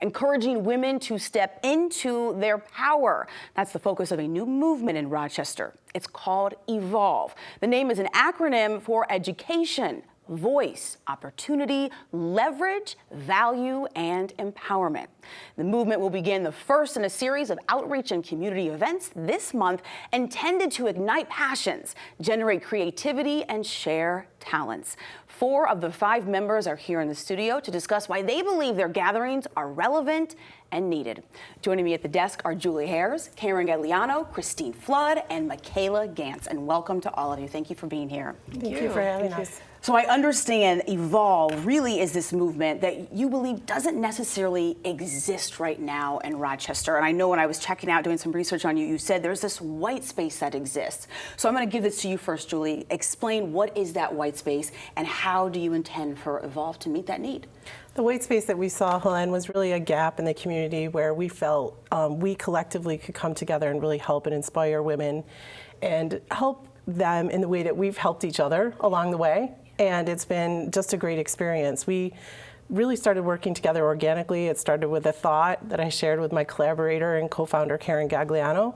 encouraging women to step into their power. That's the focus of a new movement in Rochester. It's called Evolve. The name is an acronym for education, voice, opportunity, leverage, value, and empowerment. The movement will begin the first in a series of outreach and community events this month intended to ignite passions, generate creativity, and share talents. 4 of the 5 members are here in the studio to discuss why they believe their gatherings are relevant and needed. Joining me at the desk are Julie Hares, Karen Gagliano, Christine Flood, and Michaela Gantz. And welcome to all of you. Thank you for being here. Thank you for having us. So I understand Evolve really is this movement that you believe doesn't necessarily exist right now in Rochester. And I know when I was checking out, doing some research on you, you said there's this white space that exists. So I'm going to give this to you first, Julie. Explain what is that white space and how do you intend for Evolve to meet that need? The white space that we saw, Helene, was really a gap in the community where we felt we collectively could come together and really help and inspire women and help them in the way that we've helped each other along the way. And it's been just a great experience. We really started working together organically. It started with a thought that I shared with my collaborator and co-founder, Karen Gagliano.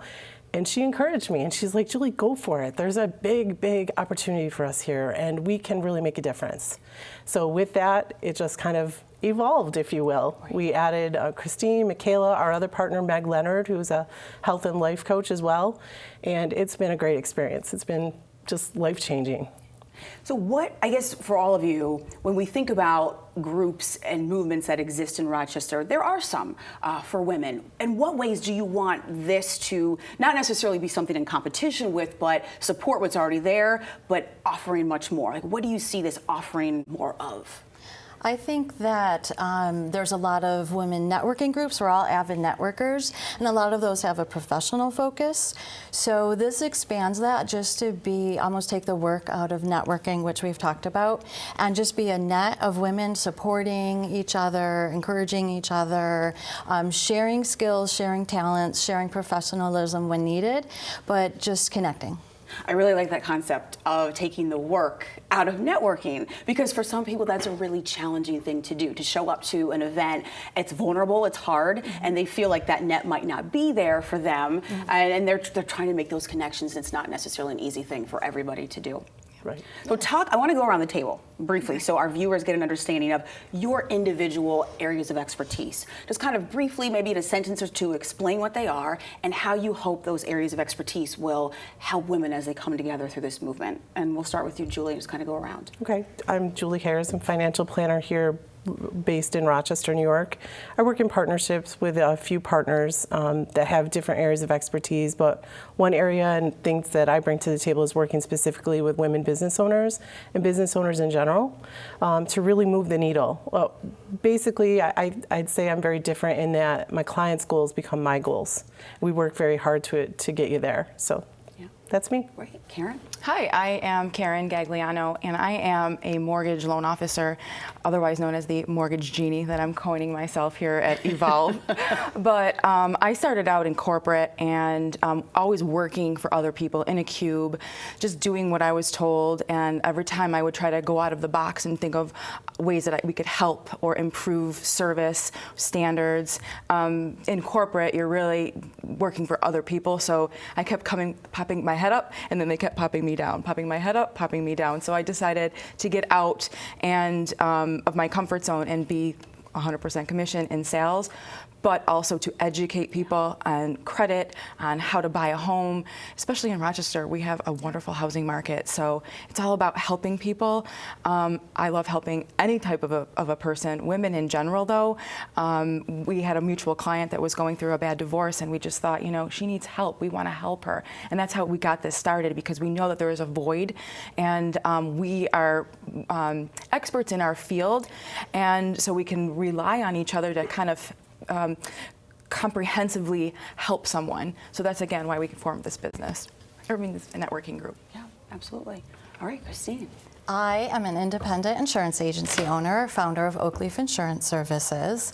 And she encouraged me, and she's like, Julie, go for it. There's a big, big opportunity for us here, and we can really make a difference. So with that, it just kind of evolved, if you will. Right. We added Christine, Michaela, our other partner, Meg Leonard, who's a health and life coach as well. And it's been a great experience. It's been just life-changing. So what, I guess for all of you, when we think about groups and movements that exist in Rochester, there are some for women. In what ways do you want this to not necessarily be something in competition with, but support what's already there, but offering much more? Like, what do you see this offering more of? I think that there's a lot of women networking groups. We're all avid networkers, and a lot of those have a professional focus. So this expands that just to be, almost take the work out of networking, which we've talked about, and just be a net of women supporting each other, encouraging each other, sharing skills, sharing talents, sharing professionalism when needed, but just connecting. I really like that concept of taking the work out of networking, because for some people that's a really challenging thing to do, to show up to an event. It's vulnerable, it's hard, and they feel like that net might not be there for them, and they're trying to make those connections. It's not necessarily an easy thing for everybody to do. Right. So I want to go around the table briefly so our viewers get an understanding of your individual areas of expertise. Just kind of briefly, maybe in a sentence or two, explain what they are and how you hope those areas of expertise will help women as they come together through this movement. And we'll start with you, Julie, and just kind of go around. Okay, I'm Julie Hares. I'm financial planner here based in Rochester, New York. I work in partnerships with a few partners that have different areas of expertise, but one area and things that I bring to the table is working specifically with women business owners and business owners in general to really move the needle. Well, basically, I'd say I'm very different in that my clients' goals become my goals. We work very hard to get you there. So that's me. Great. Karen? Hi, I am Karen Gagliano, and I am a mortgage loan officer, otherwise known as the mortgage genie that I'm coining myself here at Evolve. But I started out in corporate and always working for other people in a cube, just doing what I was told. And every time I would try to go out of the box and think of ways that we could help or improve service standards. In corporate, you're really working for other people, so I kept popping my head up, and then they kept popping me down, popping my head up, popping me down. So I decided to get out and of my comfort zone and be 100% commission in sales, but also to educate people on credit, on how to buy a home. Especially in Rochester, we have a wonderful housing market, so it's all about helping people. I love helping any type of a person, women in general though. We had a mutual client that was going through a bad divorce, and we just thought, you know, she needs help, we want to help her. And that's how we got this started, because we know that there is a void, and we are experts in our field, and so we can rely on each other to kind of comprehensively help someone. So that's again why we formed this business, this networking group. Yeah, absolutely. All right, Christine. I am an independent insurance agency owner, founder of Oakleaf Insurance Services.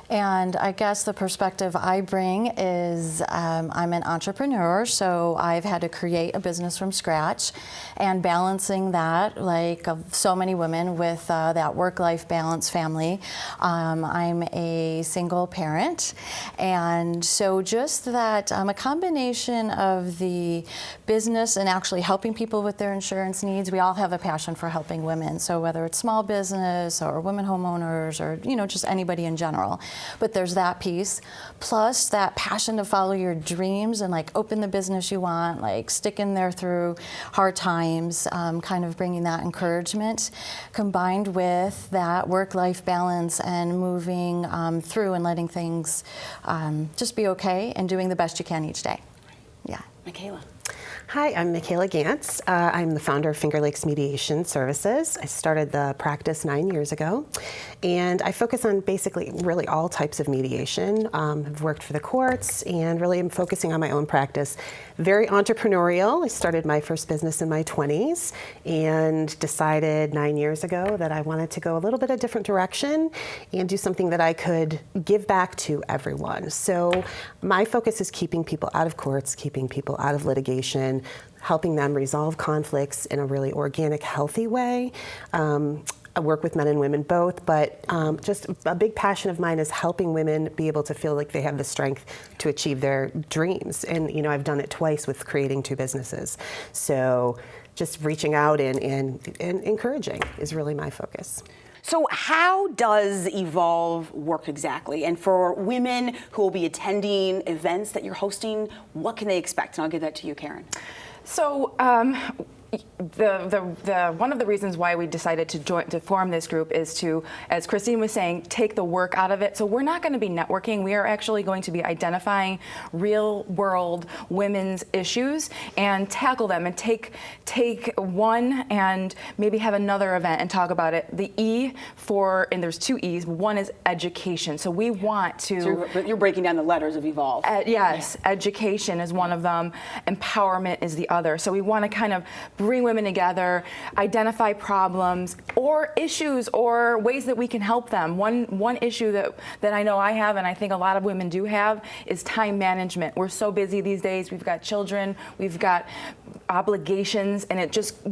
And I guess the perspective I bring is I'm an entrepreneur, so I've had to create a business from scratch, and balancing that, like so many women with that work-life balance family. I'm a single parent, and so just that a combination of the business and actually helping people with their insurance needs. We all have a passion for helping women, so whether it's small business or women homeowners or just anybody in general. But there's that piece, plus that passion to follow your dreams and like open the business you want, like stick in there through hard times, kind of bringing that encouragement, combined with that work-life balance and moving through and letting things just be okay and doing the best you can each day. Yeah. Michaela. Hi, I'm Michaela Gantz. I'm the founder of Finger Lakes Mediation Services. I started the practice 9 years ago, and I focus on basically really all types of mediation. I've worked for the courts, and really am focusing on my own practice. Very entrepreneurial. I started my first business in my 20s and decided 9 years ago that I wanted to go a little bit a different direction and do something that I could give back to everyone. So my focus is keeping people out of courts, keeping people out of litigation, helping them resolve conflicts in a really organic, healthy way. I work with men and women both, but just a big passion of mine is helping women be able to feel like they have the strength to achieve their dreams. And I've done it twice with creating 2 businesses. So just reaching out and encouraging is really my focus. So how does Evolve work exactly? And for women who will be attending events that you're hosting, what can they expect? And I'll give that to you, Karen. So one of the reasons why we decided to form this group is to, as Christine was saying, take the work out of it. So we're not going to be networking. We are actually going to be identifying real world women's issues and tackle them and take one and maybe have another event and talk about it. The E and there's 2 E's. One is education. So we want to. So you're breaking down the letters of Evolve. Yes, education is one of them. Empowerment is the other. So we want to kind of bring women together, identify problems or issues or ways that we can help them. One issue that I know I have, and I think a lot of women do have, is time management. We're so busy these days. We've got children, we've got obligations, and it just,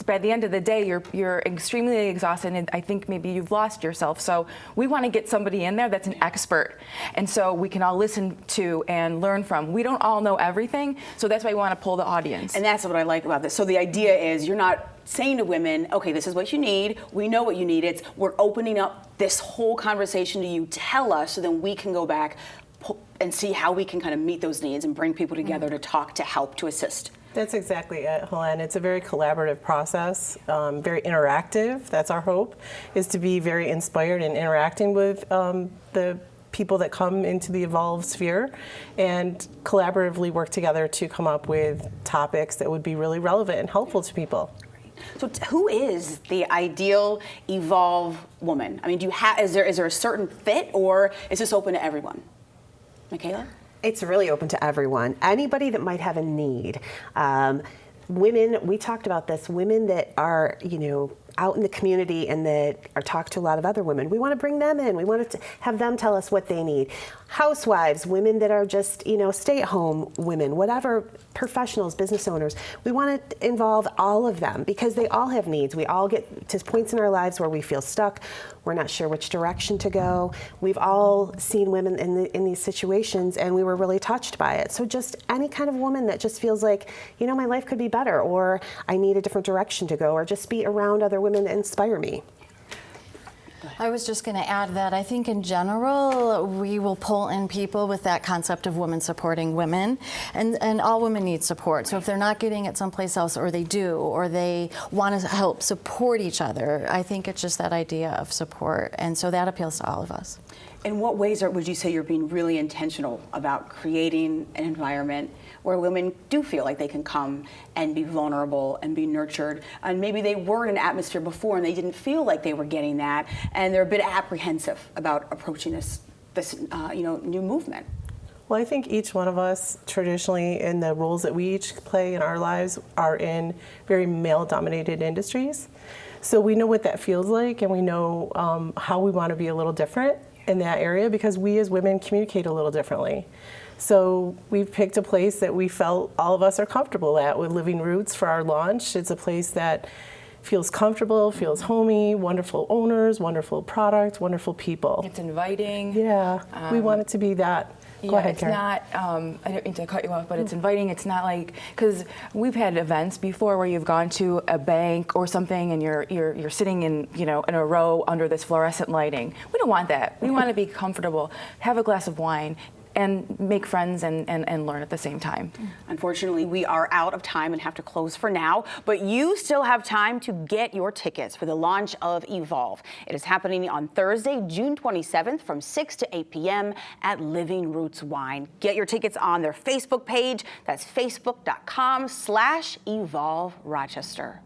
by the end of the day, you're extremely exhausted, and I think maybe you've lost yourself. So we want to get somebody in there that's an expert, and so we can all listen to and learn from. We don't all know everything, so that's why we want to pull the audience. And that's what I like about this. So the idea is you're not saying to women, okay, this is what you need. We know what you need. We're opening up this whole conversation to you. Tell us, so then we can go back and see how we can kind of meet those needs and bring people together to talk, to help, to assist. That's exactly it, Helene. It's a very collaborative process, very interactive. That's our hope, is to be very inspired and interacting with the people that come into the Evolve sphere and collaboratively work together to come up with topics that would be really relevant and helpful to people. So who is the ideal Evolve woman? I mean, is there a certain fit, or is this open to everyone? Michaela? It's really open to everyone. Anybody that might have a need. Women, we talked about this, women that are, out in the community and that are talk to a lot of other women. We want to bring them in. We want to have them tell us what they need. Housewives, women that are just, stay-at-home women, whatever, professionals, business owners. We want to involve all of them because they all have needs. We all get to points in our lives where we feel stuck. We're not sure which direction to go. We've all seen women in these situations, and we were really touched by it. So just any kind of woman that just feels like, my life could be better, or I need a different direction to go, or just be around other women that inspire me. I was just going to add that I think in general we will pull in people with that concept of women supporting women, and all women need support. So if they're not getting it someplace else, or they do, or they want to help support each other, I think it's just that idea of support, and so that appeals to all of us. In what ways would you say you're being really intentional about creating an environment where women do feel like they can come and be vulnerable and be nurtured, and maybe they were in an atmosphere before and they didn't feel like they were getting that, and they're a bit apprehensive about approaching this new movement? Well, I think each one of us traditionally, in the roles that we each play in our lives, are in very male-dominated industries. So we know what that feels like, and we know how we want to be a little different in that area because we as women communicate a little differently. So we've picked a place that we felt all of us are comfortable at with Living Roots for our launch. It's a place that feels comfortable, feels homey, wonderful owners, wonderful product, wonderful people. It's inviting. Yeah, we want it to be that. Go Yeah, ahead, it's Karen. not, I don't mean to cut you off, but it's inviting. It's not like, because we've had events before where you've gone to a bank or something and you're sitting in, in a row under this fluorescent lighting. We don't want that. We want to be comfortable, have a glass of wine, and make friends and learn at the same time. Unfortunately, we are out of time and have to close for now, but you still have time to get your tickets for the launch of Evolve. It is happening on Thursday, June 27th from 6 to 8 p.m. at Living Roots Wine. Get your tickets on their Facebook page. That's facebook.com/Evolve Rochester.